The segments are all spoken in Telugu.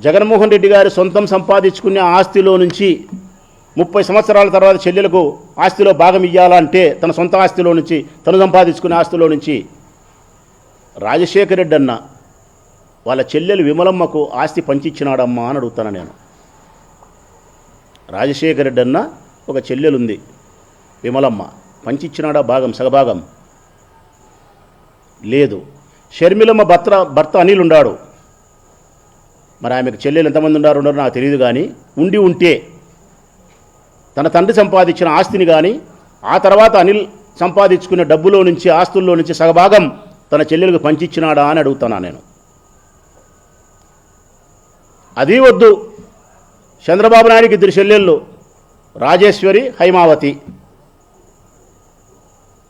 జగన్మోహన్ రెడ్డి గారి సొంతం సంపాదించుకునే ఆస్తిలో నుంచి 30 సంవత్సరాల తర్వాత చెల్లెలకు ఆస్తిలో భాగం ఇవ్వాలంటే తన సొంత ఆస్తిలో నుంచి తను సంపాదించుకునే ఆస్తిలో నుంచి రాజశేఖర రెడ్డి అన్న వాళ్ళ చెల్లెలు విమలమ్మకు ఆస్తి పంచిచ్చినాడమ్మా అని అడుగుతాను నేను. రాజశేఖర రెడ్డి అన్న ఒక చెల్లెలుంది విమలమ్మ, పంచిచ్చినాడా భాగం, సగభాగం? లేదు. షర్మిలమ్మ భర్త అనిల్ ఉన్నాడు, మరి ఆమెకు చెల్లెలు ఎంతమంది ఉన్నారో నాకు తెలియదు, కానీ ఉంటే తన తండ్రి సంపాదించిన ఆస్తిని కానీ ఆ తర్వాత అనిల్ సంపాదించుకునే డబ్బులో నుంచి ఆస్తుల్లో నుంచి సగభాగం తన చెల్లెలకు పంచిచ్చినాడా అని అడుగుతానా నేను. అది వద్దు. చంద్రబాబు నాయుడికి 2 చెల్లెళ్ళు, రాజేశ్వరి, హైమావతి.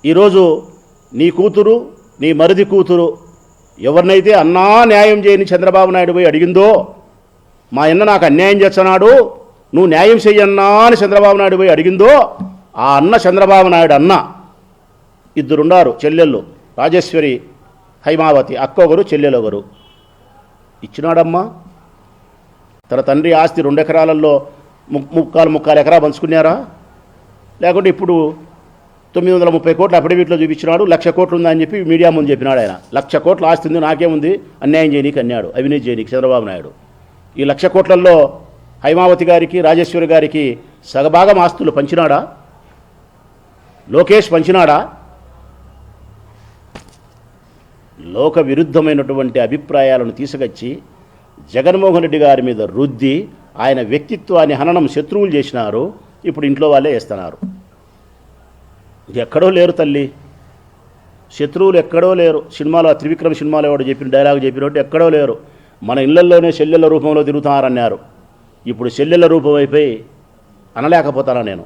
ఈరోజు నీ కూతురు, నీ మరిది కూతురు ఎవరినైతే అన్నా న్యాయం చేయని చంద్రబాబు నాయుడు పోయి అడిగిందో, మా అన్న నాకు అన్యాయం చేస్తున్నాడు, నువ్వు న్యాయం చెయ్యన్నా అని చంద్రబాబు నాయుడు పోయి అడిగిందో, ఆ అన్న చంద్రబాబు నాయుడు అన్న 2 ఉన్నారు చెల్లెళ్ళు, రాజేశ్వరి, హైమావతి. అక్క ఒకరు, చెల్లెలు ఒకరు. ఇచ్చినాడమ్మా. తన తండ్రి ఆస్తి 2 ఎకరాలలో ముక్కాలు ఎకరా పంచుకున్నారా? లేకుంటే ఇప్పుడు 930 కోట్ల అఫిడవిట్లో చూపించినాడు, 1,00,000 కోట్లు ఉందని చెప్పి మీడియా ముందు చెప్పినాడు ఆయన. 1,00,000 కోట్ల ఆస్తి ఉంది, నాకేముంది, అన్యాయం చేయనీకి అన్నాడు, అవినీతి చేయనీకి చంద్రబాబు నాయుడు. ఈ 1,00,000 కోట్లలో హైమావతి గారికి, రాజేశ్వరి గారికి సగభాగం ఆస్తులు పంచినాడా? లోకేష్ పంచినాడా? లోక విరుద్ధమైనటువంటి అభిప్రాయాలను తీసుకొచ్చి జగన్మోహన్ రెడ్డి గారి మీద రుద్ది ఆయన వ్యక్తిత్వాన్ని హననం శత్రువులు చేసినారు. ఇప్పుడు ఇంట్లో వాళ్ళే వేస్తున్నారు. ఎక్కడో లేరు తల్లి, శత్రువులు ఎక్కడో లేరు. సినిమాలో త్రివిక్రమ్ సినిమాలో ఎవడు చెప్పిన డైలాగ్ చెప్పినట్టు ఎక్కడో లేరు. మన ఇళ్లలోనే చెల్లెళ్ళ రూపంలో తిరుగుతున్నారన్నారు. ఇప్పుడు చెల్లెళ్ళ రూపం అయిపోయి అనలేకపోతానా నేను.